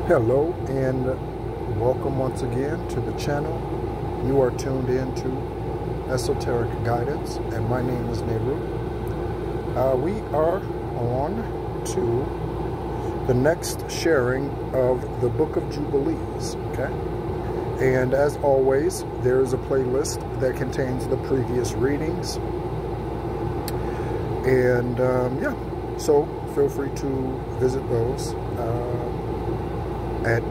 Hello and welcome once again to the channel. You are tuned in to Esoteric Guidance, and my name is Nehru. We are on to the next sharing of the Book of Jubilees, okay? And as always, there is a playlist that contains the previous readings. And yeah, so feel free to visit those at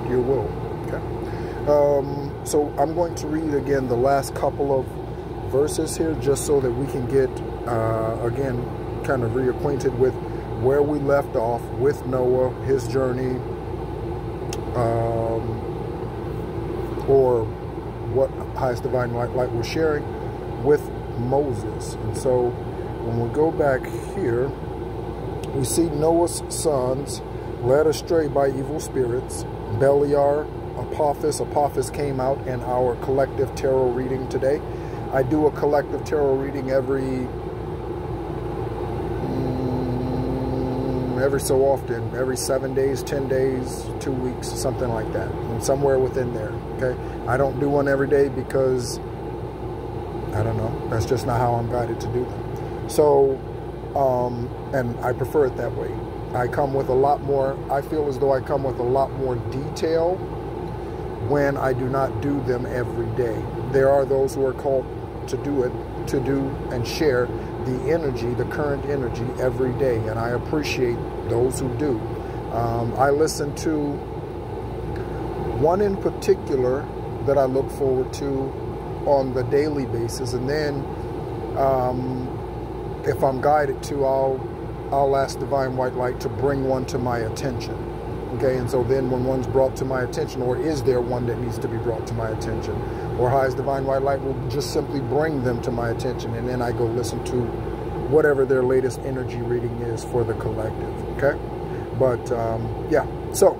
your will, okay? So I'm going to read again the last couple of verses here, just so that we can get, again, kind of reacquainted with where we left off with Noah, his journey, or what Highest Divine Light was sharing with Moses. And so when we go back here, we see Noah's sons led astray by evil spirits. Beliar, Apophis. Apophis came out in our collective tarot reading today. I do a collective tarot reading every so often, every 7 days, 10 days, 2 weeks, something like that, and somewhere within there, okay? I don't do one every day because, I don't know, that's just not how I'm guided to do them. So, and I prefer it that way. I come with a lot more, I feel as though I come with a lot more detail when I do not do them every day. There are those who are called to do it, to do and share the energy, the current energy every day, and I appreciate those who do. I listen to one in particular that I look forward to on the daily basis, and then if I'm guided to, I'll ask Divine White Light to bring one to my attention. Okay, and so then when one's brought to my attention, or is there one that needs to be brought to my attention, or Highest Divine White Light will just simply bring them to my attention, and then I go listen to whatever their latest energy reading is for the collective. Okay, but yeah, so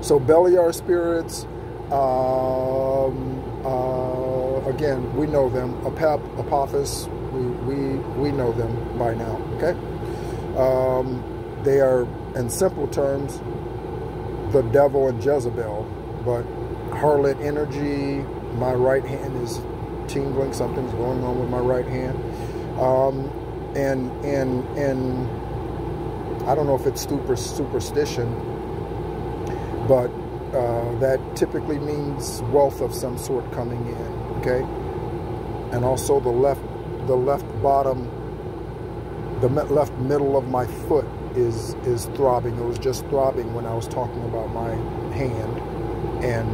Beliar spirits, again, we know them. Apophis, we know them by now. Okay. They are, in simple terms, the devil and Jezebel, but harlot energy. My right hand is tingling. Something's going on with my right hand. And I don't know if it's superstition, but that typically means wealth of some sort coming in. Okay, and also the left bottom, the left middle of my foot is throbbing. It was just throbbing when I was talking about my hand and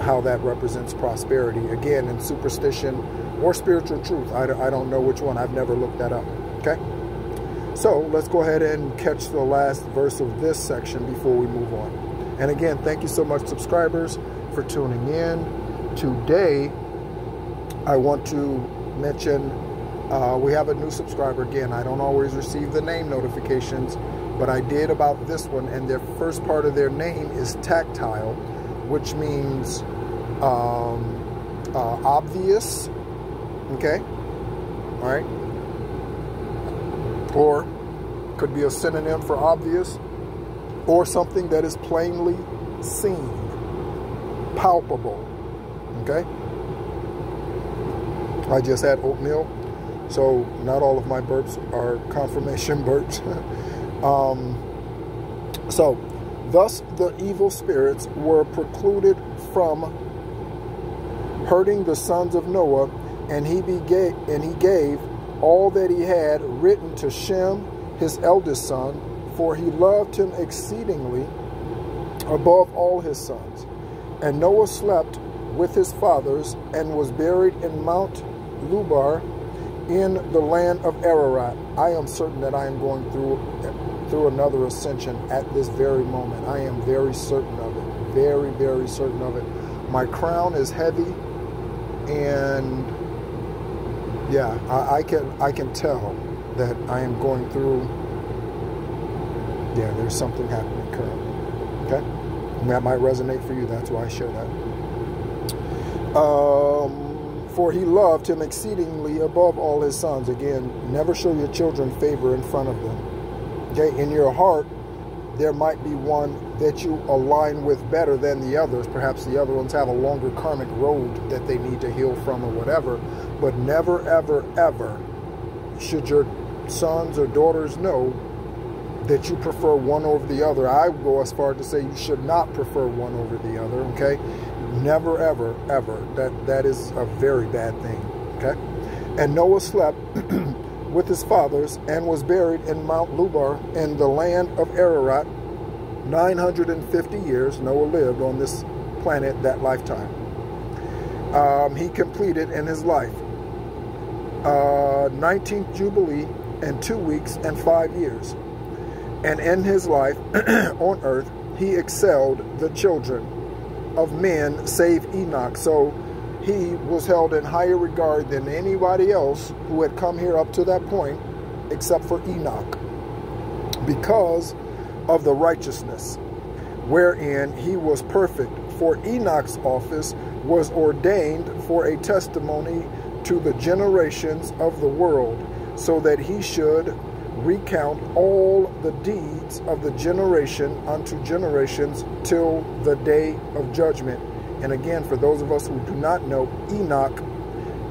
how that represents prosperity. Again, in superstition or spiritual truth, I don't know which one. I've never looked that up. Okay, so let's go ahead and catch the last verse of this section before we move on. And again, thank you so much, subscribers, for tuning in. Today, I want to mention we have a new subscriber. Again, I don't always receive the name notifications, but I did about this one, and their first part of their name is tactile, which means obvious, okay? All right? Or could be a synonym for obvious, or something that is plainly seen, palpable, okay? I just had oatmeal, so not all of my burps are confirmation burps. So, thus the evil spirits were precluded from hurting the sons of Noah, and he gave all that he had written to Shem, his eldest son, for he loved him exceedingly above all his sons. And Noah slept with his fathers and was buried in Mount Lubar in the land of Ararat. I am certain that I am going through another ascension at this very moment. I am very certain of it. Very, very certain of it. My crown is heavy, and yeah, I can tell that I am going through. Yeah, there's something happening currently. Okay, and that might resonate for you. That's why I share that. For he loved him exceedingly above all his sons. Again, never show your children favor in front of them. Okay, in your heart, there might be one that you align with better than the others. Perhaps the other ones have a longer karmic road that they need to heal from or whatever. But never, ever, ever should your sons or daughters know that you prefer one over the other. I go as far to say you should not prefer one over the other, okay? Never, ever, ever. That is a very bad thing, okay? And Noah slept with his fathers and was buried in Mount Lubar in the land of Ararat. 950 years Noah lived on this planet that lifetime. He completed in his life 19th Jubilee in 2 weeks and 5 years. And in his life on earth, he excelled the children of men save Enoch. So he was held in higher regard than anybody else who had come here up to that point, except for Enoch, because of the righteousness wherein he was perfect. For Enoch's office was ordained for a testimony to the generations of the world, so that he should recount all the deeds of the generation unto generations till the day of judgment. And again, for those of us who do not know, Enoch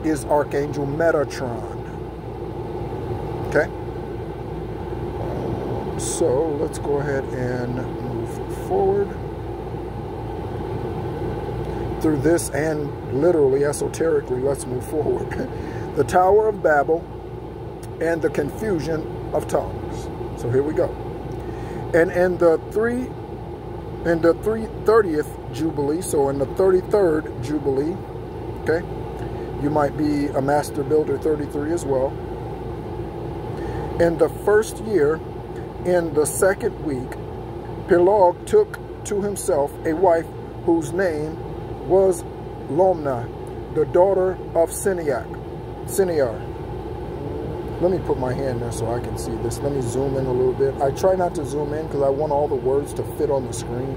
is Archangel Metatron. Okay? So let's go ahead and move forward through this, and literally, esoterically, let's move forward. The Tower of Babel and the confusion of tongues. So here we go. And in the 30th Jubilee, so in the 33rd Jubilee, okay, you might be a Master Builder 33 as well. In the first year, in the second week, Peleg took to himself a wife whose name was Lomna, the daughter of Sinear. Let me put my hand there so I can see this. Let me zoom in a little bit. I try not to zoom in because I want all the words to fit on the screen.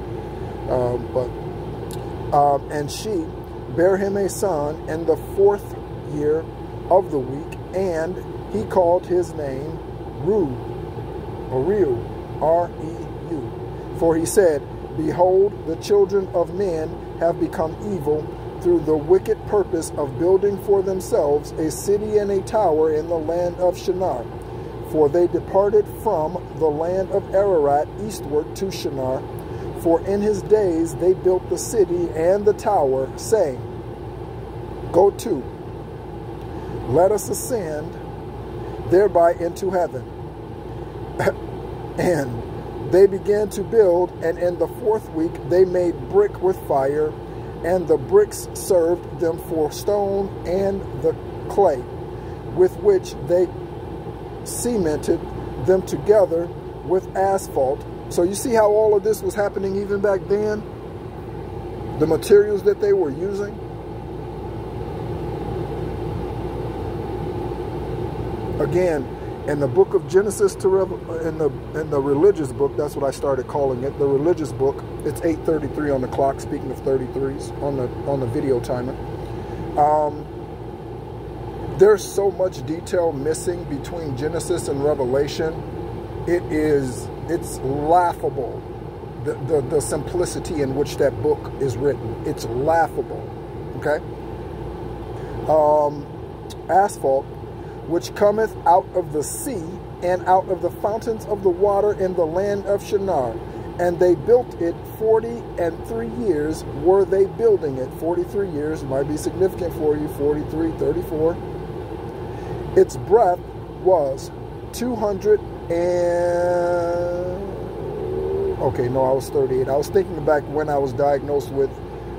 And she bare him a son in the 4th year of the week, and he called his name Reu, R-E-U. For he said, behold, the children of men have become evil through the wicked purpose of building for themselves a city and a tower in the land of Shinar. For they departed from the land of Ararat eastward to Shinar. For in his days they built the city and the tower, saying, go to, let us ascend thereby into heaven. And they began to build, and in the 4th week they made brick with fire, and the bricks served them for stone, and the clay with which they cemented them together with asphalt. So you see how all of this was happening even back then? The materials that they were using. Again, in the book of Genesis to in the religious book, that's what I started calling it, the religious book. It's 8:33 on the clock. Speaking of 33s on the video timer, there's so much detail missing between Genesis and Revelation. It's laughable, the simplicity in which that book is written. It's laughable. Okay. Asphalt, which cometh out of the sea and out of the fountains of the water in the land of Shinar. And they built it 43 years were they building it. 43 years might be significant for you. 43, 34. Its breadth was 200 and... Okay, no, I was 38. I was thinking back when I was diagnosed with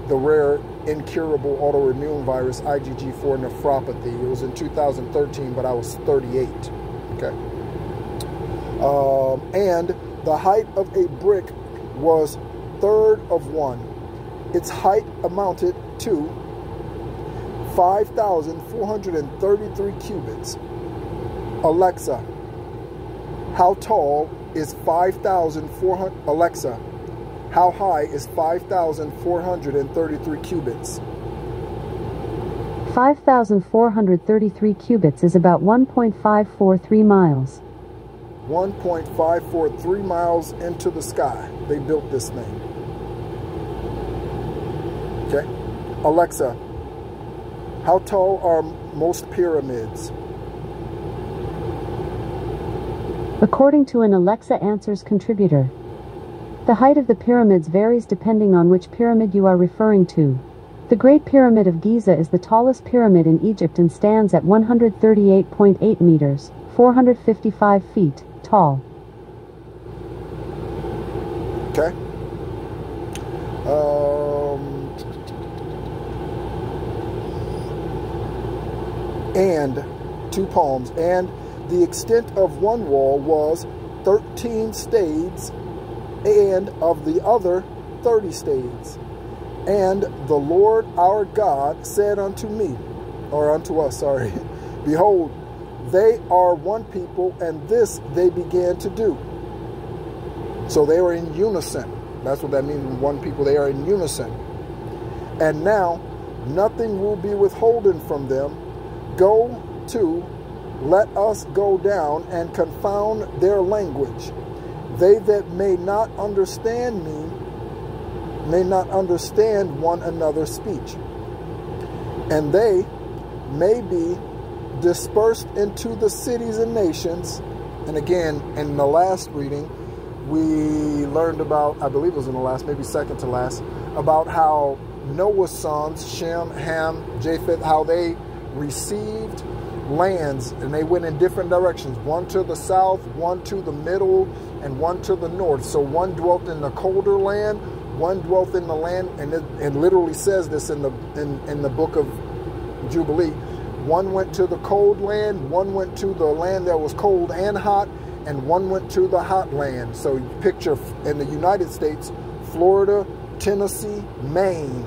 the rare incurable autoimmune virus IgG4 nephropathy. It was in 2013, but I was 38. Okay. And the height of a brick was 1/3 of one. Its height amounted to 5,433 cubits. Alexa, how tall is 5,400? Alexa, how high is 5,433 cubits? 5,433 cubits is about 1.543 miles. 1.543 miles into the sky. They built this thing. Okay. Alexa, how tall are most pyramids? According to an Alexa Answers contributor, the height of the pyramids varies depending on which pyramid you are referring to. The Great Pyramid of Giza is the tallest pyramid in Egypt and stands at 138.8 meters, 455 feet, tall. Okay. And 2 palms. And the extent of one wall was 13 stades, and of the other 30 stades. And the Lord our God said unto me, or unto us, sorry, behold, they are one people, and this they began to do. So they were in unison. That's what that means, one people. They are in unison. And now nothing will be withholden from them. Go to, let us go down and confound their language. They that may not understand me, may not understand one another's speech. And they may be dispersed into the cities and nations. And again, in the last reading, we learned about, I believe it was in the last, maybe second to last, about how Noah's sons, Shem, Ham, Japheth, how they received lands, and they went in different directions, one to the south, one to the middle, and one to the north. So one dwelt in the colder land, one dwelt in the land, and it literally says this in the book of Jubilee. One went to the cold land, one went to the land that was cold and hot, and one went to the hot land. So you picture in the United States, Florida, Tennessee, Maine.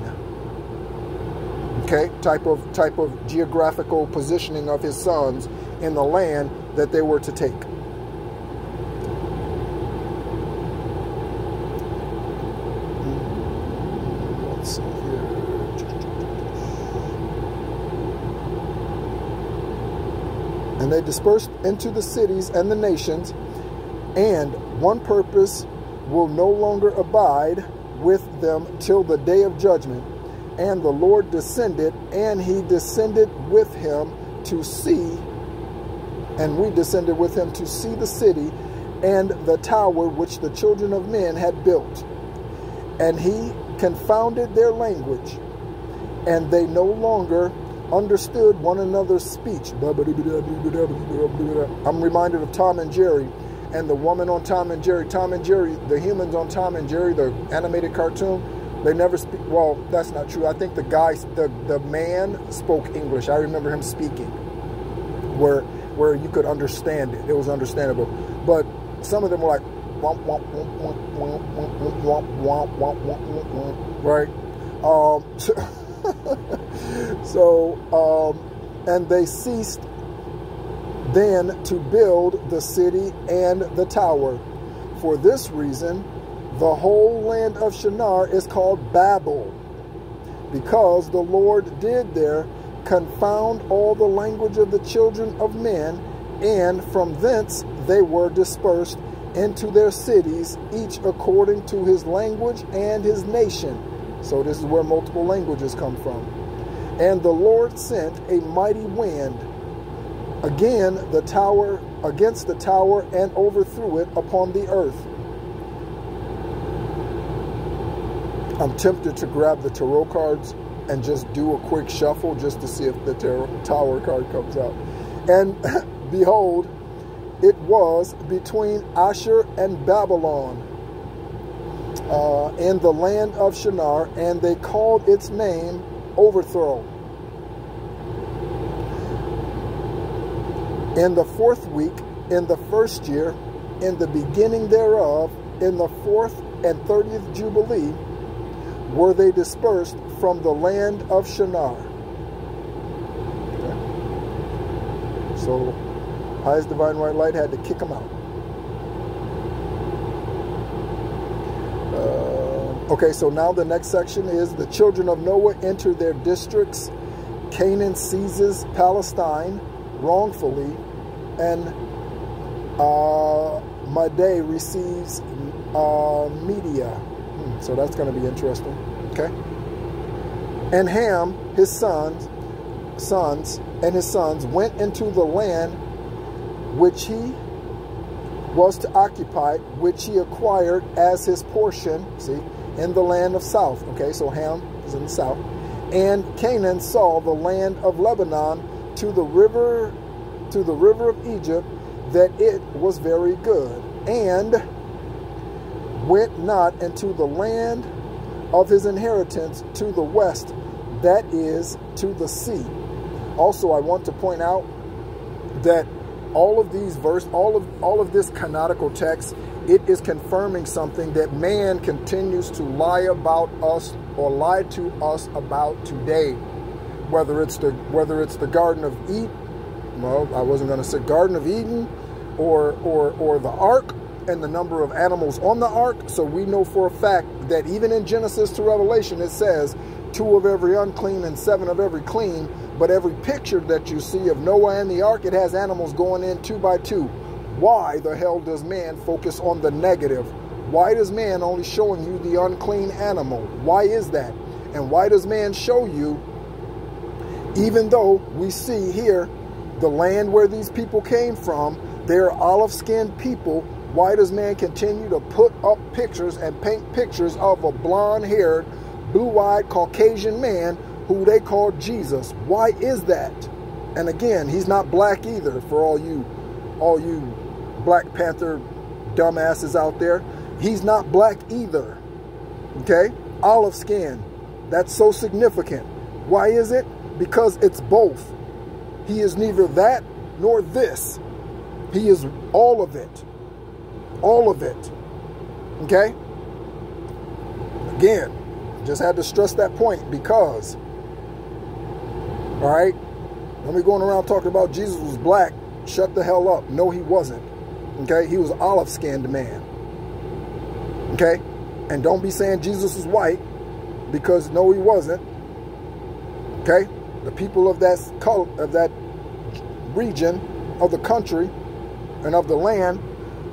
Okay, type of geographical positioning of his sons in the land that they were to take. Let's see here. And they dispersed into the cities and the nations, and one purpose will no longer abide with them till the day of judgment. And the Lord descended, and he descended with him to see, and we descended with him to see the city and the tower which the children of men had built. And he confounded their language, and they no longer understood one another's speech. I'm reminded of Tom and Jerry, and the woman on Tom and Jerry. Tom and Jerry, the humans on Tom and Jerry, the animated cartoon, they never speak. Well, that's not true. I think the guy, the man spoke English. I remember him speaking where you could understand it. It was understandable. But some of them were like, womp, womp, womp, womp, womp, womp, womp, womp, womp, right? And they ceased then to build the city and the tower. For this reason, the whole land of Shinar is called Babel, because the Lord did there confound all the language of the children of men, and from thence they were dispersed into their cities, each according to his language and his nation. So this is where multiple languages come from. And the Lord sent a mighty wind against the tower, and overthrew it upon the earth. I'm tempted to grab the tarot cards and just do a quick shuffle just to see if the tower card comes out. And behold, it was between Asher and Babylon in the land of Shinar, and they called its name Overthrow. In the 4th week, in the 1st year, in the beginning thereof, in the 4th and 30th Jubilee, were they dispersed from the land of Shinar. Okay. So, highest divine white light had to kick them out. Okay, so now the next section is the children of Noah enter their districts. Canaan seizes Palestine wrongfully, and Madai receives media. So that's going to be interesting. Okay. And Ham, his sons went into the land which he was to occupy, which he acquired as his portion, see, in the land of south. Okay, so Ham is in the south. And Canaan saw the land of Lebanon to the river of Egypt, that it was very good, and went not into the land of his inheritance to the west, that is, to the sea. Also, I want to point out that all of these all of this canonical text, it is confirming something that man continues to lie about us, or lie to us about today. Whether it's the Garden of Eden, well, I wasn't going to say Garden of Eden, or the ark and the number of animals on the ark. So we know for a fact that even in Genesis to Revelation, it says 2 of every unclean and 7 of every clean. But every picture that you see of Noah and the ark, it has animals going in 2 by 2. Why the hell does man focus on the negative? Why does man only showing you the unclean animal? Why is that? And why does man show you, even though we see here the land where these people came from, they're olive-skinned people, why does man continue to put up pictures and paint pictures of a blonde-haired, blue-eyed Caucasian man who they call Jesus? Why is that? And again, he's not black either, for all you Black Panther dumbasses out there. He's not black either. Okay? Olive skin. That's so significant. Why is it? Because it's both. He is neither that nor this. He is all of it. All of it. Okay? Again, just had to stress that point because, all right, when we're going around talking about Jesus was black, shut the hell up. No, he wasn't. Okay? He was an olive-skinned man. Okay? And don't be saying Jesus was white, because no, he wasn't. Okay? The people of that color, of that region, of the country, and of the land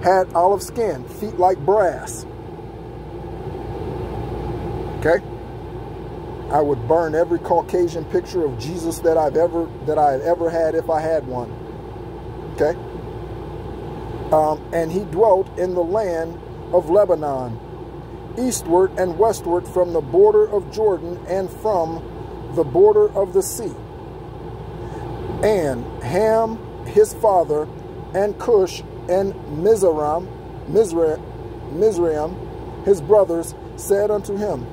had olive skin, feet like brass. Okay? I would burn every Caucasian picture of Jesus that I had ever had, if I had one. Okay? And he dwelt in the land of Lebanon, eastward and westward from the border of Jordan and from the border of the sea. And Ham, his father, and Cush and Mizraim, his brothers, said unto him,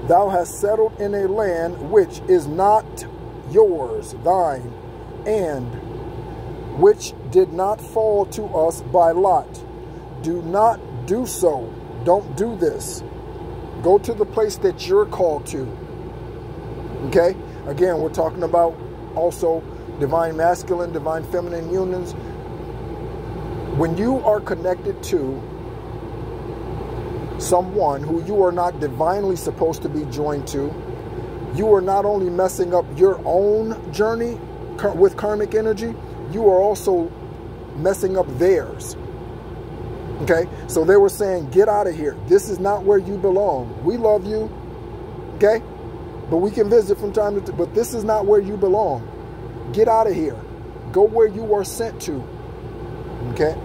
Thou hast settled in a land which is not yours, thine, and which did not fall to us by lot. Do not do so. Don't do this. Go to the place that you're called to. Okay? Again, we're talking about also divine masculine, divine feminine unions. When you are connected to someone who you are not divinely supposed to be joined to, you are not only messing up your own journey with karmic energy, you are also messing up theirs. Okay? So they were saying, get out of here. This is not where you belong. We love you. Okay? But we can visit from time to time. But this is not where you belong. Get out of here. Go where you are sent to. Okay?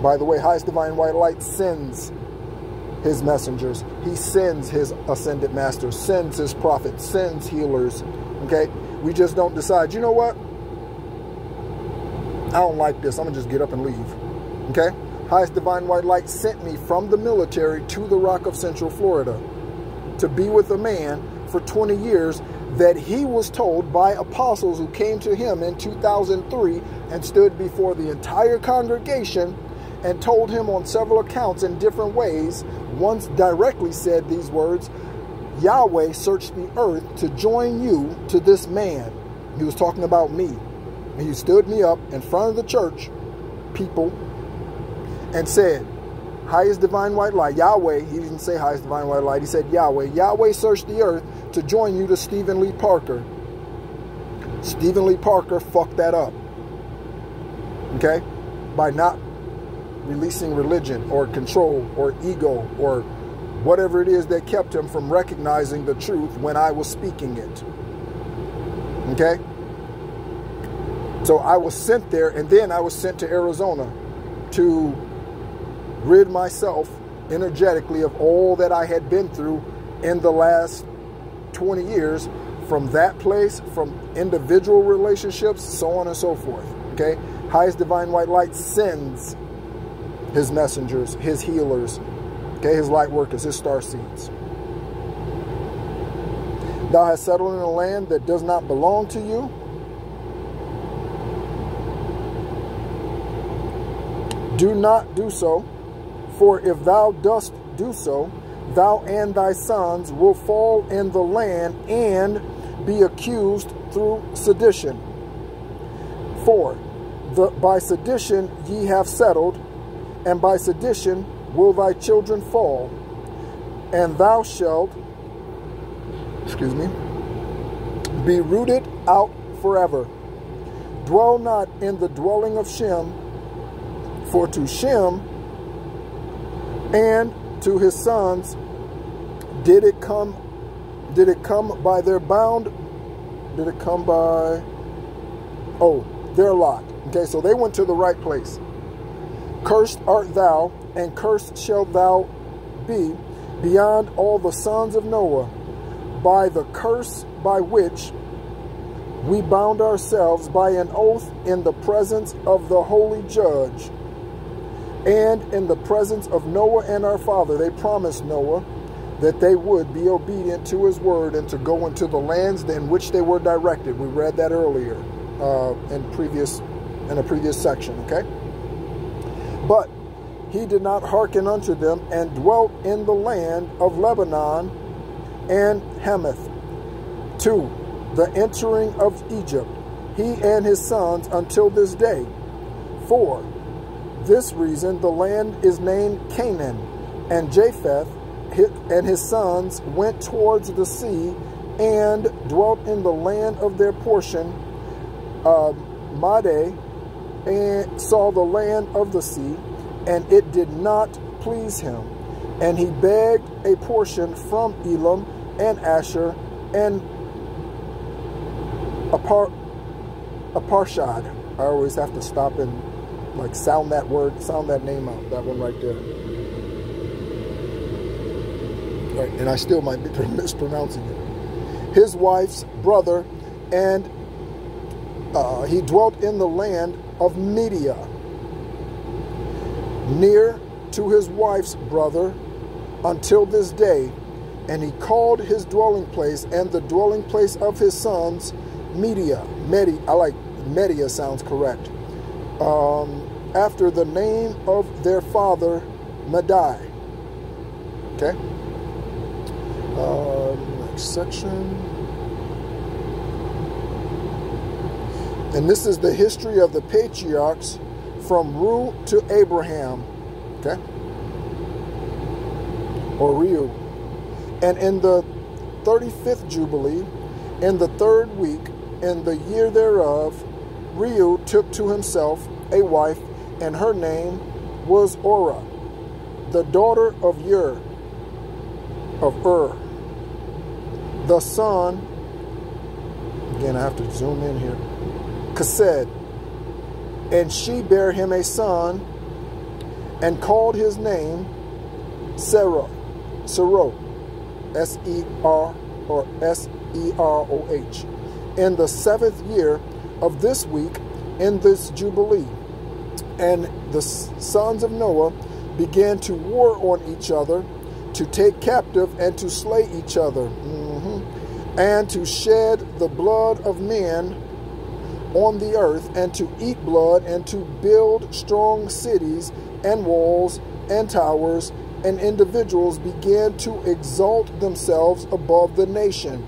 By the way, highest divine white light sends his messengers. He sends his ascended masters, sends his prophets, sends healers. Okay? We just don't decide, you know what? I don't like this. I'm going to just get up and leave. Okay? Highest divine white light sent me from the military to the Rock of Central Florida to be with a man for 20 years that he was told by apostles who came to him in 2003 and stood before the entire congregation and told him on several accounts in different ways, once directly said these words, Yahweh searched the earth to join you to this man. He was talking about me. And he stood me up in front of the church people and said, highest divine white light, Yahweh, he didn't say highest divine white light, he said Yahweh. Yahweh searched the earth to join you to Stephen Lee Parker. Stephen Lee Parker fucked that up. Okay? By not releasing religion or control or ego or whatever it is that kept him from recognizing the truth when I was speaking it. Okay? So I was sent there, and then I was sent to Arizona to rid myself energetically of all that I had been through in the last 20 years, from that place, from individual relationships, so on and so forth. Okay? Highest divine white light sends his messengers, his healers, okay, his light workers, his star seeds. Thou hast settled in a land that does not belong to you. Do not do so, for if thou dost do so, thou and thy sons will fall in the land and be accused through sedition. For by sedition ye have settled, and by sedition will thy children fall, and thou shalt, be rooted out forever. Dwell not in the dwelling of Shem, for to Shem and to his sons did it come by their bound, did it come by, their lot. Okay, so they went to the right place. Cursed art thou, and cursed shalt thou be beyond all the sons of Noah, by the curse by which we bound ourselves by an oath in the presence of the holy judge, and in the presence of Noah and our father. They promised Noah that they would be obedient to his word and to go into the lands in which they were directed. We read that earlier in a previous section, okay? But he did not hearken unto them, and dwelt in the land of Lebanon and Hamath, to the entering of Egypt, he and his sons until this day. For this reason the land is named Canaan. And Japheth and his sons went towards the sea and dwelt in the land of their portion, Madeh, and saw the land of the sea, and it did not please him. And he begged a portion from Elam and Asher and Aparshad. I always have to stop and like sound that name out, that one right there. Right, and I still might be mispronouncing it. His wife's brother, and he dwelt in the land of Media, near to his wife's brother until this day. And he called his dwelling place and the dwelling place of his sons Media. I like Media, sounds correct. After the name of their father Madai. Okay. Next section. And this is the history of the patriarchs from Ru to Abraham. Okay. Or Reu. And in the 35th Jubilee, in the 3rd week, in the year thereof, Reu took to himself a wife, and her name was Orah, the daughter of Ur, the son, again I have to zoom in here, Chesed, and she bare him a son, and called his name Seroh, S-E-R or S-E-R-O-H, in the 7th year of this week, in this Jubilee. And the sons of Noah began to war on each other, to take captive and to slay each other, and to shed the blood of men on the earth, and to eat blood, and to build strong cities and walls and towers, and individuals began to exalt themselves above the nation,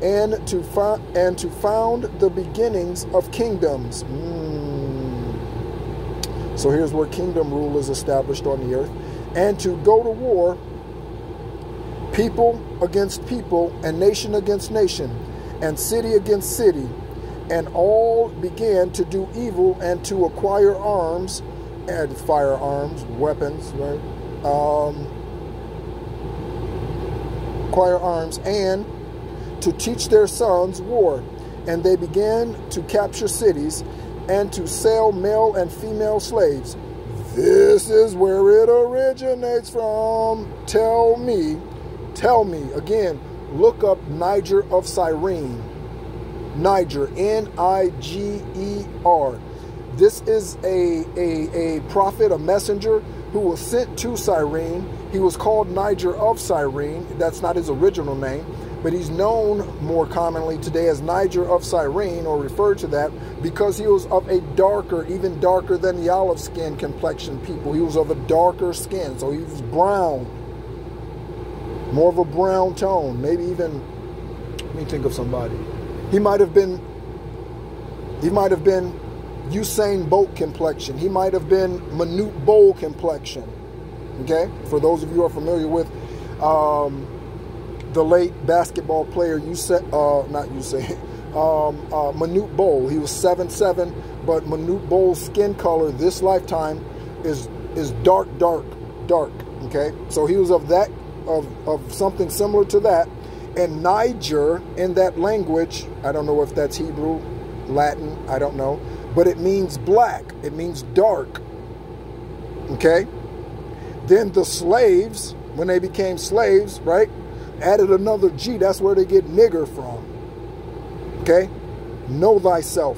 and to found the beginnings of kingdoms. So here's where kingdom rule is established on the earth. And to go to war, people against people, and nation against nation, and city against city. And all began to do evil and to acquire arms and firearms, weapons, right? Firearms, and to teach their sons war. And they began to capture cities and to sell male and female slaves. This is where it originates from. Tell me, again, look up Niger of Cyrene. Niger, N-I-G-E-R. This is a prophet, a messenger who was sent to Cyrene. He was called Niger of Cyrene. That's not his original name, but he's known more commonly today as Niger of Cyrene, or referred to that, because he was of a darker, even darker than the olive skin complexion people. He was of a darker skin, so he was brown, more of a brown tone. Maybe even, let me think of somebody. He might have been Usain Bolt complexion. He might have been Manute Bol complexion. Okay, for those of you who are familiar with the late basketball player Manute Bol. He was 7'7", but Manute Bol's skin color this lifetime is dark. Okay, so he was of that of something similar to that. And Niger in that language, I don't know if that's Hebrew, Latin, I don't know, but it means black. It means dark. Okay. Then the slaves, when they became slaves, right, added another G. That's where they get nigger from. Okay? Know thyself.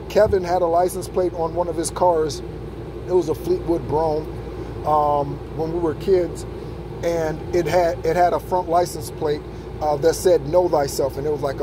Kevin had a license plate on one of his cars. It was a Fleetwood Brougham when we were kids, and it had a front license plate that said "Know thyself," and it was like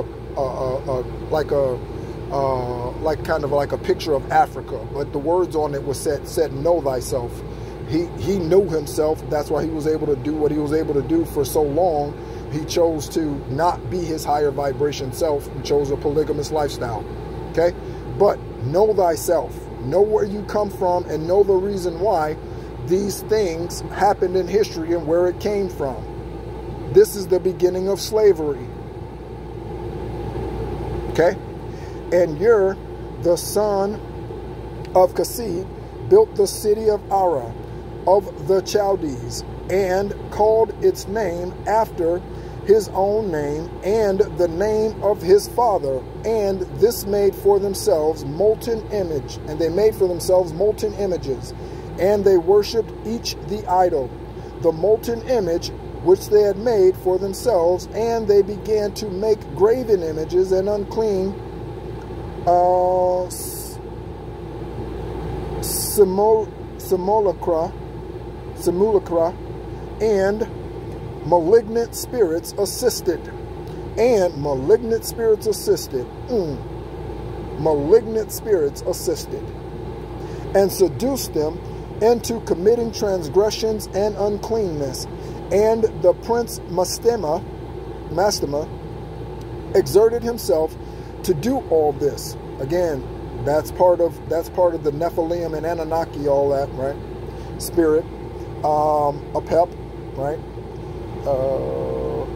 kind of like a picture of Africa, but the words on it was said "Know thyself." He knew himself. That's why he was able to do what he was able to do for so long. He chose to not be his higher vibration self. He chose a polygamous lifestyle. Okay? But know thyself. Know where you come from and know the reason why these things happened in history and where it came from. This is the beginning of slavery. Okay? And you're the son of Kasib, built the city of Ara of the Chaldees, and called its name after his own name and the name of his father. And this made for themselves molten image, and they made for themselves molten images, and they worshipped each the idol, the molten image which they had made for themselves, and they began to make graven images and unclean simulacra, and malignant spirits assisted. Malignant spirits assisted, and seduced them into committing transgressions and uncleanness. And the prince Mastema exerted himself to do all this. Again, that's part of the Nephilim and Anunnaki, all that, right? Spirit, Apep, right?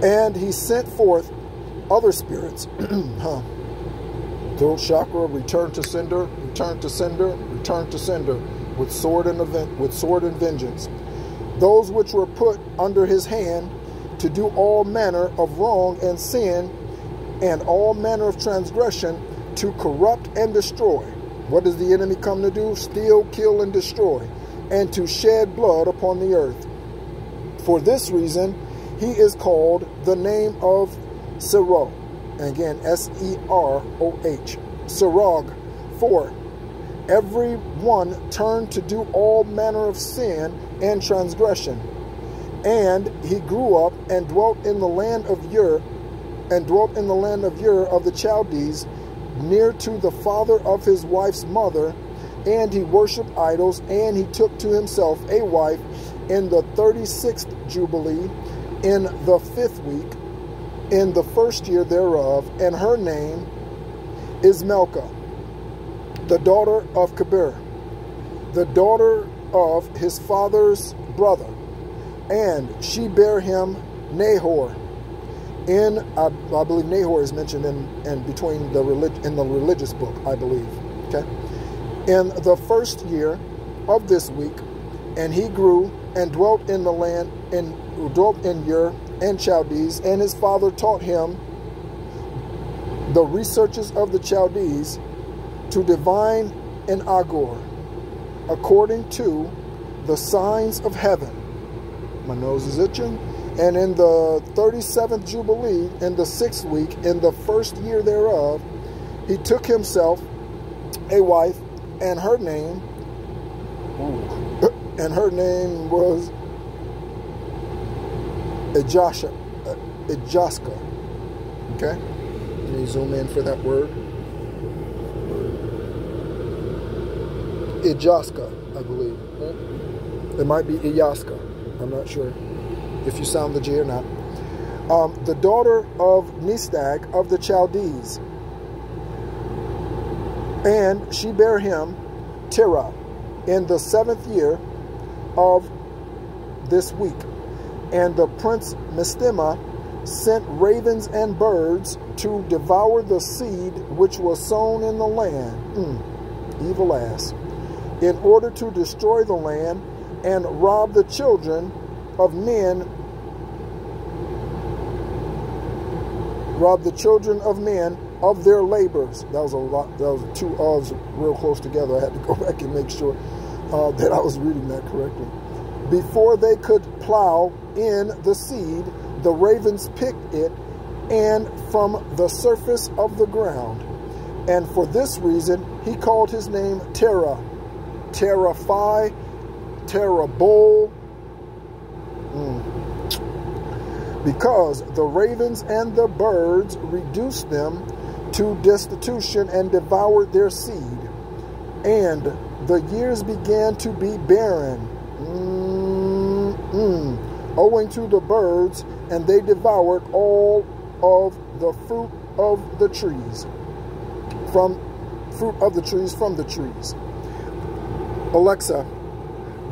And he sent forth other spirits. Throat chakra, return to sender, return to sender, return to sender, with sword and vengeance. Those which were put under his hand to do all manner of wrong and sin and all manner of transgression, to corrupt and destroy. What does the enemy come to do? Steal, kill, and destroy, and to shed blood upon the earth. For this reason, he is called the name of Serog. And again, S-E-R-O-H. Serog. For every one turned to do all manner of sin and transgression. And he grew up and dwelt in the land of Ur, of the Chaldees, near to the father of his wife's mother, and he worshipped idols, and he took to himself a wife in the 36th Jubilee, in the 5th week, in the 1st year thereof, and her name is Melka, the daughter of Kabir, the daughter of his father's brother, and she bare him Nahor. I believe Nahor is mentioned in the religious book, I believe. Okay, in the 1st year of this week. And he grew and dwelt in the land, and dwelt in Ur and Chaldees, and his father taught him the researches of the Chaldees to divine in Agur, according to the signs of heaven. My nose is itching. And in the 37th Jubilee, in the 6th week, in the 1st year thereof, he took himself a wife, and her name, was Ijaska. Okay? Let me zoom in for that word. Ijaska, I believe. It might be Iyaska. I'm not sure if you sound the G or not. The daughter of Nistag of the Chaldees. And she bare him Terah in the 7th year of this week. And the prince Mistema sent ravens and birds to devour the seed which was sown in the land. Evil ass. In order to destroy the land and rob the children of men, of their labors. That was a lot. That was two ofs real close together. I had to go back and make sure that I was reading that correctly. Before they could plow in the seed, the ravens picked it, and from the surface of the ground. And for this reason, he called his name Terah, Teraphi, Terabol, because the ravens and the birds reduced them to destitution and devoured their seed. And the years began to be barren, owing to the birds, and they devoured all of the fruit of the trees, from the trees. Alexa,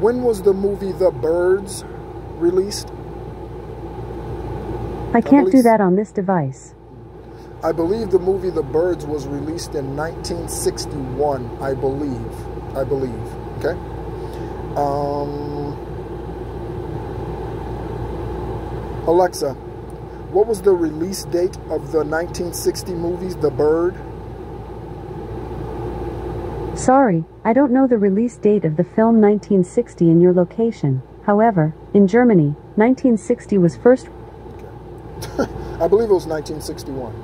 when was the movie The Birds released? I can't do that on this device. I believe the movie The Birds was released in 1961, I believe. Okay? Alexa, what was the release date of the 1960 movies The Bird? Sorry, I don't know the release date of the film 1960 in your location. However, in Germany, 1960 was first... Okay. I believe it was 1961.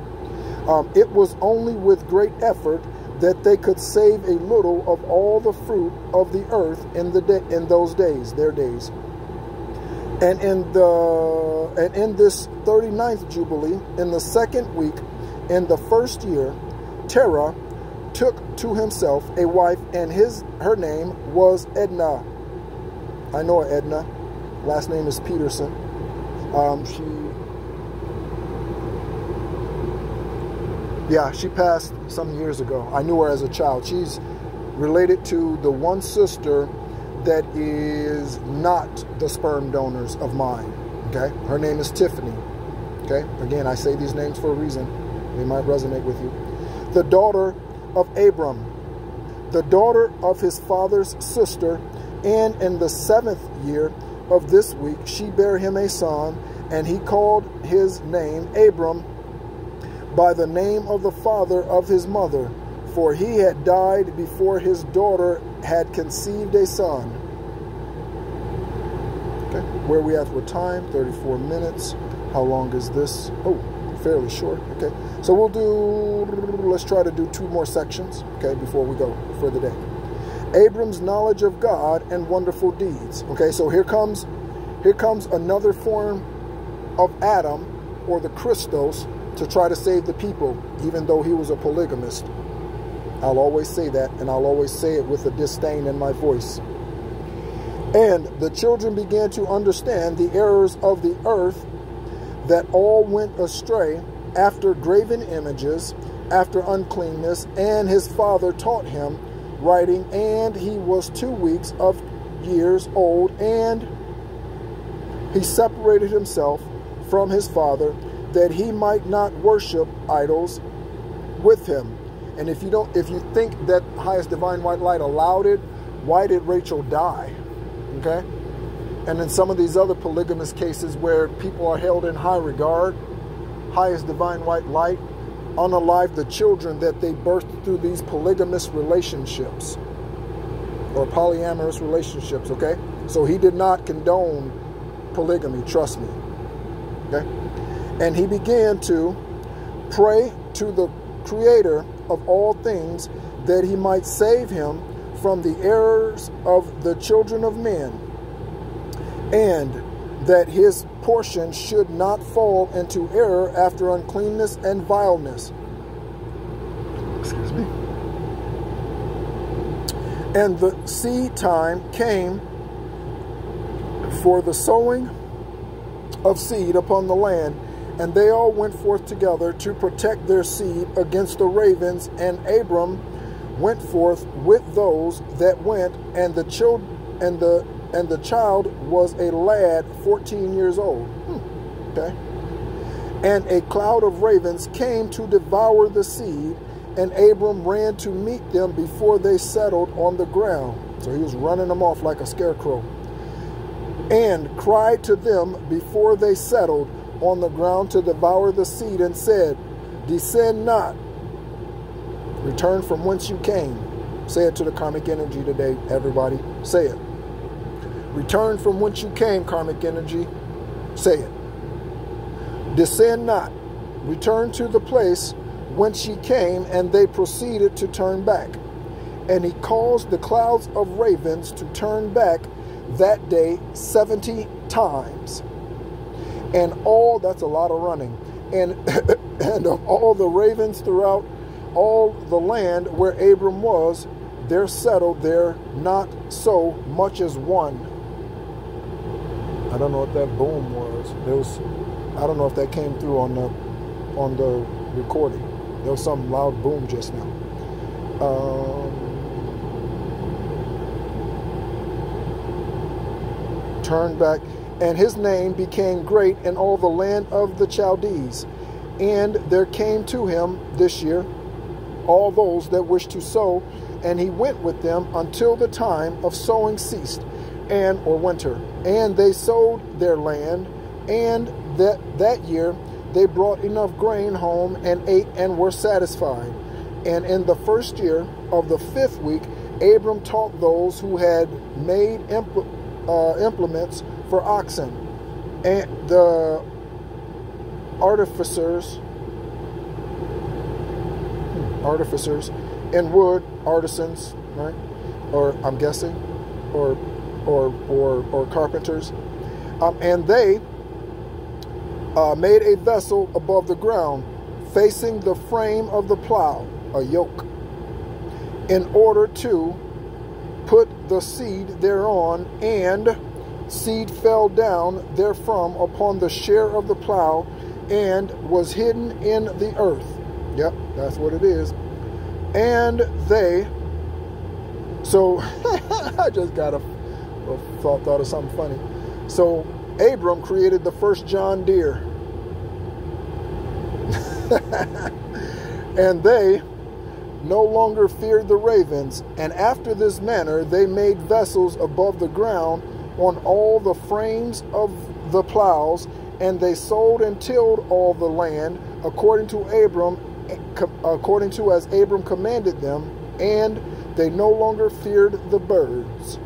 It was only with great effort that they could save a little of all the fruit of the earth in those days, their days. And in this 39th Jubilee, in the 2nd week, in the 1st year, Terah took to himself a wife, and her name was Edna. I know Edna. Last name is Peterson. She passed some years ago. I knew her as a child. She's related to the one sister that is not the sperm donors of mine. Okay? Her name is Tiffany. Okay? Again, I say these names for a reason. They might resonate with you. The daughter of Abram, the daughter of his father's sister, and in the 7th year of this week she bare him a son, and he called his name Abram by the name of the father of his mother, for he had died before his daughter had conceived a son. Okay, where are we at for time? 34 minutes. How long is this? Oh, fairly short. Okay, so let's try to do 2 more sections, okay, before we go for the day. Abram's knowledge of God and wonderful deeds. Okay, so here comes another form of Adam, or the Christos, to try to save the people, even though he was a polygamist. I'll always say that, and I'll always say it with a disdain in my voice. And the children began to understand the errors of the earth, that all went astray after graven images, after uncleanness, and his father taught him writing, and he was 2 weeks of years old, and he separated himself from his father, that he might not worship idols with him. And if you think that Highest Divine White Light allowed it, why did Rachel die? Okay? And in some of these other polygamous cases where people are held in high regard, highest divine white light, unalive the children that they birthed through these polygamous relationships or polyamorous relationships, okay? So he did not condone polygamy, trust me, okay? And he began to pray to the Creator of all things that he might save him from the errors of the children of men, and that his portion should not fall into error after uncleanness and vileness. Excuse me. And the seed time came for the sowing of seed upon the land, and they all went forth together to protect their seed against the ravens, and Abram went forth with those that went, and the child was a lad 14 years old. Okay. And a cloud of ravens came to devour the seed, and Abram ran to meet them before they settled on the ground. So he was running them off like a scarecrow. And cried to them before they settled on the ground to devour the seed, and said, descend not, return from whence you came. Say it to the karmic energy today, everybody. Say it. Return from whence you came, karmic energy. Say it. Descend not. Return to the place whence ye came. And they proceeded to turn back. And he caused the clouds of ravens to turn back that day 70 times. And all, that's a lot of running. And, and of all the ravens throughout all the land where Abram was, there settled there not so much as one. I don't know what that boom was. There was, I don't know if that came through on the recording. There was some loud boom just now. Turned back, and his name became great in all the land of the Chaldees. And there came to him this year all those that wished to sow, and he went with them until the time of sowing ceased, or winter. And they sowed their land, and that year they brought enough grain home and ate and were satisfied. And in the first year of the 5th week, Abram taught those who had made implements for oxen, and the artificers in wood, artisans, right? Or I'm guessing, or carpenters, and they made a vessel above the ground, facing the frame of the plow, a yoke, in order to put the seed thereon, and seed fell down therefrom upon the share of the plow, and was hidden in the earth. Yep, that's what it is. And they, so I just got a thought of something funny. So Abram created the first John Deere. And they no longer feared the ravens. And after this manner they made vessels above the ground on all the frames of the plows, and they sowed and tilled all the land according to as Abram commanded them, and they no longer feared the birds.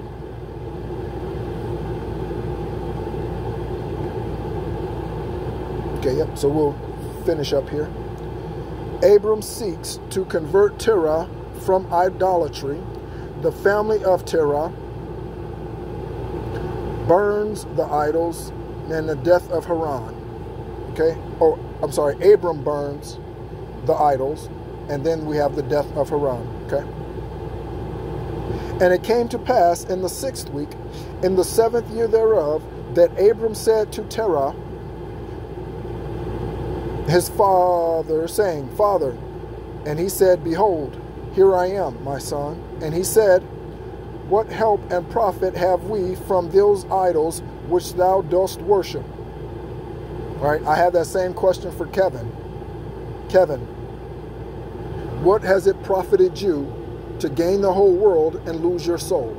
Okay, yep, so we'll finish up here. Abram seeks to convert Terah from idolatry. The family of Terah burns the idols, and the death of Haran. Okay, oh, I'm sorry, Abram burns the idols, and then we have the death of Haran. Okay. And it came to pass in the 6th week, in the 7th year thereof, that Abram said to Terah, his father, saying, Father. And he said, Behold, here I am, my son. And he said, What help and profit have we from those idols which thou dost worship? All right, I have that same question for Kevin. Kevin, what has it profited you to gain the whole world and lose your soul?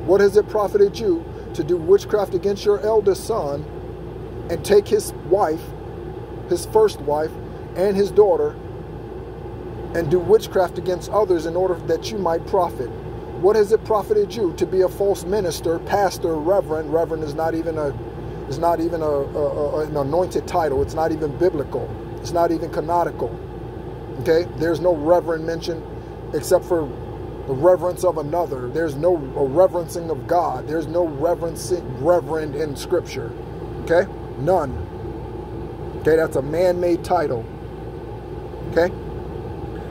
What has it profited you to do witchcraft against your eldest son and take his wife, his first wife, and his daughter, and do witchcraft against others in order that you might profit? What has it profited you to be a false minister, pastor, reverend? Reverend is not even an anointed title. It's not even biblical. It's not even canonical. Okay? There's no reverend mentioned except for the reverence of another. There's no reverencing of God. There's no reverend in Scripture. Okay? None. Okay? That's a man-made title. Okay?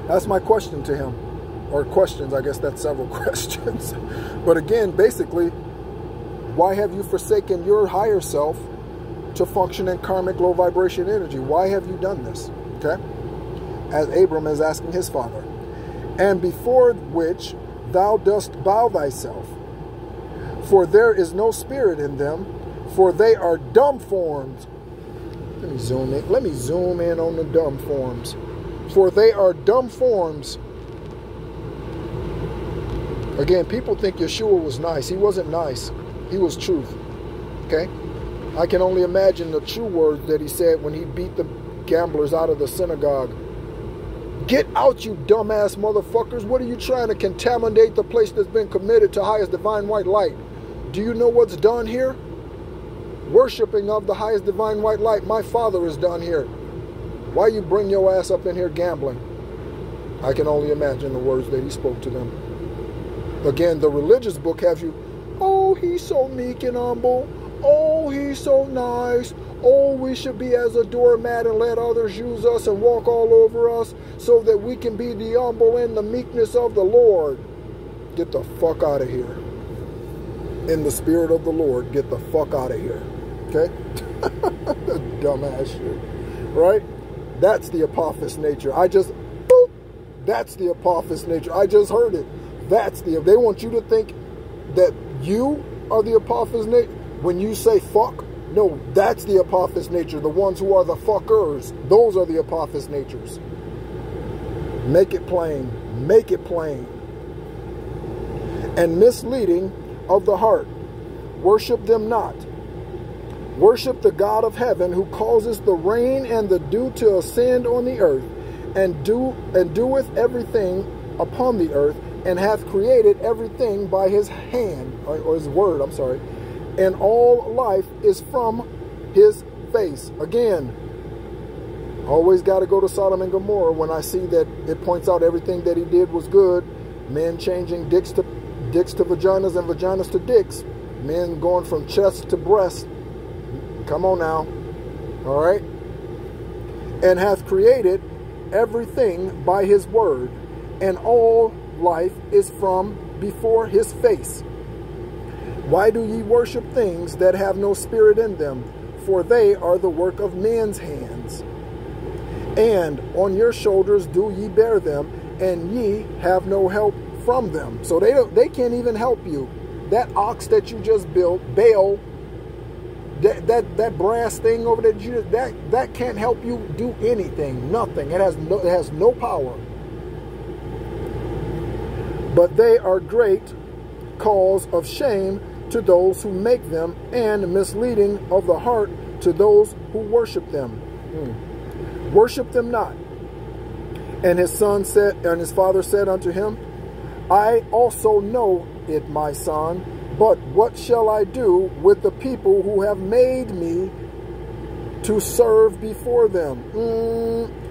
That's my question to him. Or questions, I guess that's several questions. But again, basically, why have you forsaken your higher self to function in karmic low vibration energy? Why have you done this? Okay? As Abram is asking his father. And before which thou dost bow thyself. For there is no spirit in them, for they are dumb forms. Let me zoom in. Let me zoom in on the dumb forms. For they are dumb forms. Again, people think Yeshua was nice. He wasn't nice. He was truth. Okay? I can only imagine the true words that he said when he beat the gamblers out of the synagogue. Get out, you dumbass motherfuckers. What are you trying to contaminate the place that's been committed to highest divine white light? Do you know what's done here? Worshipping of the highest divine white light. My Father is done here. Why you bring your ass up in here gambling? I can only imagine the words that he spoke to them. Again, the religious book has you, oh, he's so meek and humble. Oh, he's so nice. Oh, we should be as a doormat and let others use us and walk all over us so that we can be the humble and the meekness of the Lord. Get the fuck out of here. In the spirit of the Lord, get the fuck out of here. Okay? Dumbass shit. Right? That's the Apophis nature. Boop, that's the Apophis nature. I just heard it. They want you to think that you are the Apophis nature. When you say fuck, no, that's the Apophis nature. The ones who are the fuckers, those are the Apophis natures. Make it plain. Make it plain. And misleading of the heart. Worship them not. Worship the God of heaven, who causes the rain and the dew to ascend on the earth, and doeth everything upon the earth, and hath created everything by his hand, or his word, I'm sorry. And all life is from his face. Again, always got to go to Sodom and Gomorrah when I see that it points out everything that he did was good. Men changing dicks to vaginas and vaginas to dicks. Men going from chest to breast. Come on now. All right. And hath created everything by his word. And all life is from before his face. Why do ye worship things that have no spirit in them? For they are the work of men's hands. And on your shoulders do ye bear them, and ye have no help from them. So they can't even help you. That ox that you just built, Baal, that brass thing over there, that can't help you do anything. Nothing. It has no power. But they are great cause of shame to those who make them, and misleading of the heart to those who worship them. Worship them not. And his father said unto him, I also know it, my son, but what shall I do with the people who have made me to serve before them?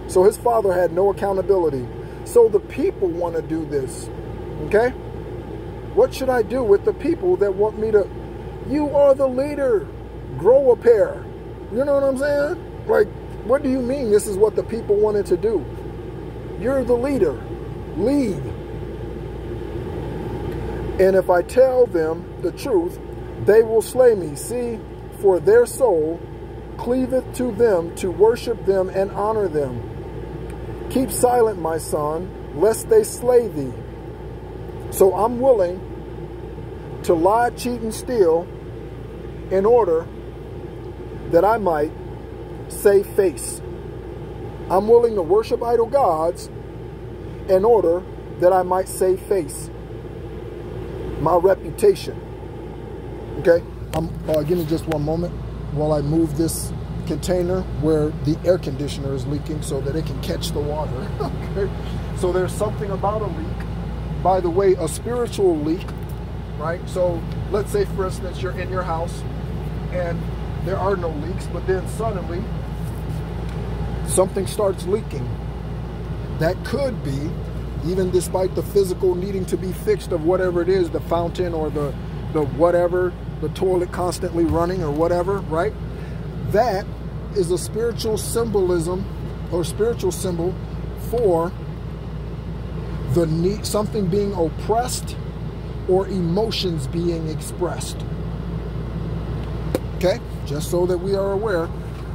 So his father had no accountability. So the people want to do this. Okay? What should I do with the people that want me to? You are the leader. Grow a pair. You know what I'm saying? Like, what do you mean this is what the people wanted to do? You're the leader. Lead. And if I tell them the truth, they will slay me. See, for their soul cleaveth to them to worship them and honor them. Keep silent, my son, lest they slay thee. So I'm willing to lie, cheat, and steal in order that I might save face. I'm willing to worship idol gods in order that I might save face. My reputation. Okay, give me just one moment while I move this container where the air conditioner is leaking so that it can catch the water. Okay, so there's something about a leak. By the way, a spiritual leak, right? So let's say, for instance, you're in your house and there are no leaks, but then suddenly something starts leaking. That could be, even despite the physical needing to be fixed of whatever it is, the fountain or the whatever, the toilet constantly running or whatever, right? That is a spiritual symbolism or spiritual symbol for the need, something being oppressed or emotions being expressed. Okay, just so that we are aware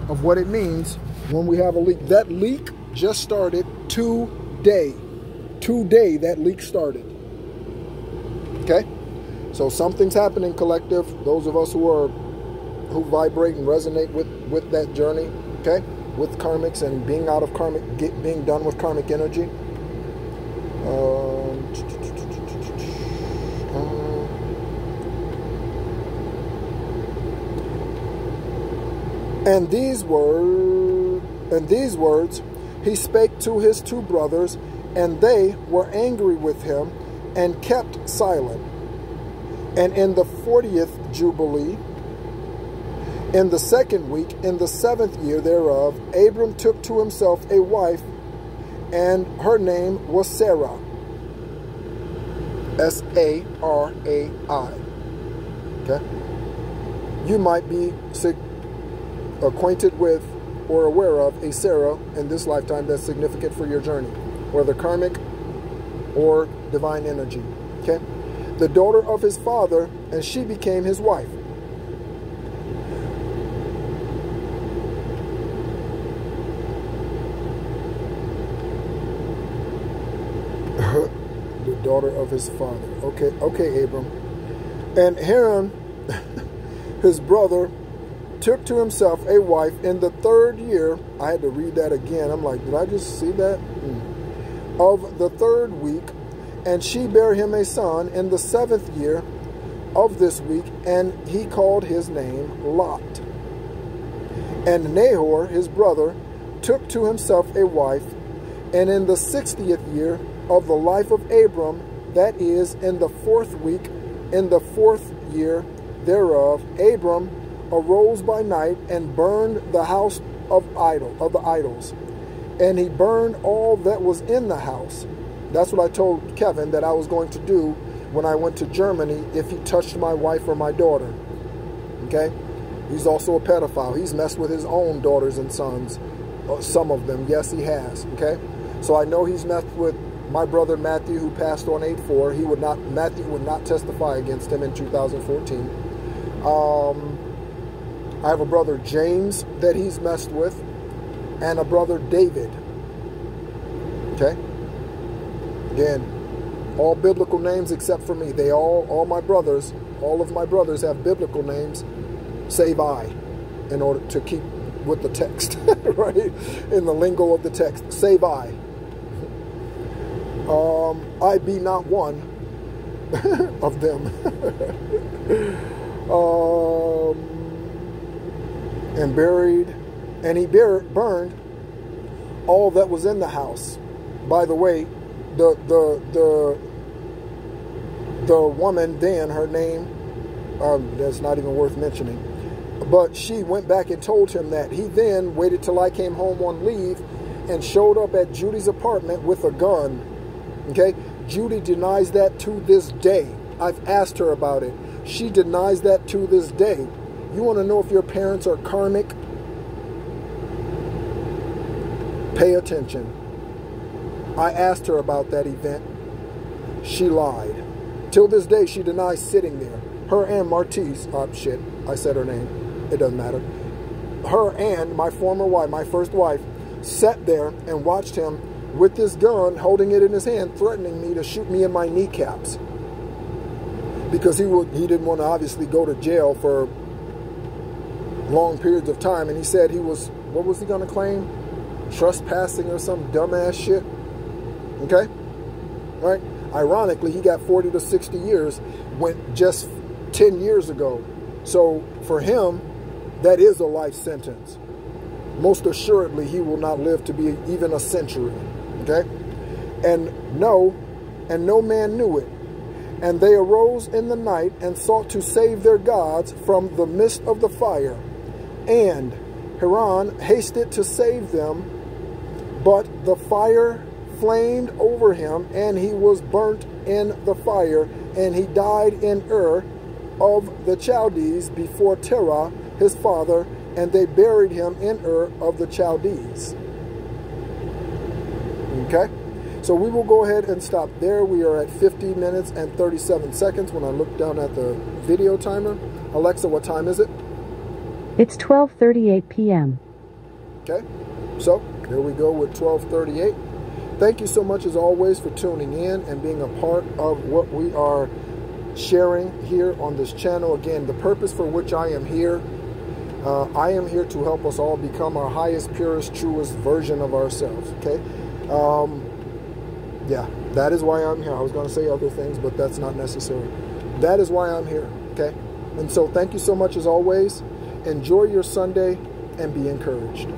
of what it means when we have a leak. That leak just started today. Today that leak started. Okay, so something's happening, collective. Those of us who vibrate and resonate with that journey, okay, with karmics and being out of karmic, being done with karmic energy. And these words he spake to his two brothers, and they were angry with him and kept silent. And in the 40th Jubilee, in the 2nd week, in the 7th year thereof, Abram took to himself a wife, and her name was Sarah. S-A-R-A-I. Okay? You might be acquainted with or aware of a Sarah in this lifetime that's significant for your journey, whether karmic or divine energy. Okay? The daughter of his father, and she became his wife. The daughter of his father. Okay, Abram. And Haran, his brother, took to himself a wife in the 3rd year. I had to read that again. I'm like, did I just see that? Of the 3rd week. And she bare him a son in the 7th year of this week, and he called his name Lot. And Nahor, his brother, took to himself a wife, and in the 60th year of the life of Abram, that is, in the 4th week, in the 4th year thereof, Abram arose by night and burned the house of the idols. And he burned all that was in the house. That's what I told Kevin that I was going to do when I went to Germany if he touched my wife or my daughter. Okay? He's also a pedophile. He's messed with his own daughters and sons. Some of them. Yes, he has. Okay? So I know he's messed with my brother Matthew, who passed on 8/4. Matthew would not testify against him in 2014. I have a brother James that he's messed with, and a brother David. Okay? Again, all biblical names except for me. They all my brothers, all of my brothers have biblical names, save I, in order to keep with the text, right? In the lingo of the text, save I. I be not one of them. And he burned all that was in the house. By the way, the woman then, her name, that's not even worth mentioning, but she went back and told him that. He then waited till I came home on leave and showed up at Judy's apartment with a gun. Okay? Judy denies that to this day. I've asked her about it. She denies that to this day. You want to know if your parents are karmic? Pay attention. I asked her about that event. She lied. Till this day, she denies sitting there. Her and Martise, shit, I said her name. It doesn't matter. Her and my former wife, my first wife, sat there and watched him with this gun, holding it in his hand, threatening me to shoot me in my kneecaps. Because he didn't want to obviously go to jail for long periods of time. And he said he was, what was he going to claim? Trespassing or some dumbass shit. Okay? Right? Ironically, he got 40 to 60 years, went just 10 years ago. So for him, that is a life sentence. Most assuredly, he will not live to be even a century. Okay? And no man knew it. And they arose in the night and sought to save their gods from the midst of the fire. And Haran hasted to save them, but the fire flamed over him, and he was burnt in the fire, and he died in Ur of the Chaldees before Terah his father, and they buried him in Ur of the Chaldees. Okay? So we will go ahead and stop there. We are at 50 minutes and 37 seconds when I look down at the video timer. Alexa, what time is it? It's 12:38 p.m. Okay, so there we go with 12:38. Thank you so much as always for tuning in and being a part of what we are sharing here on this channel. Again, the purpose for which I am here to help us all become our highest, purest, truest version of ourselves. Okay. Yeah, that is why I'm here. I was going to say other things, but that's not necessary. That is why I'm here, okay? And so thank you so much as always. Enjoy your Sunday and be encouraged.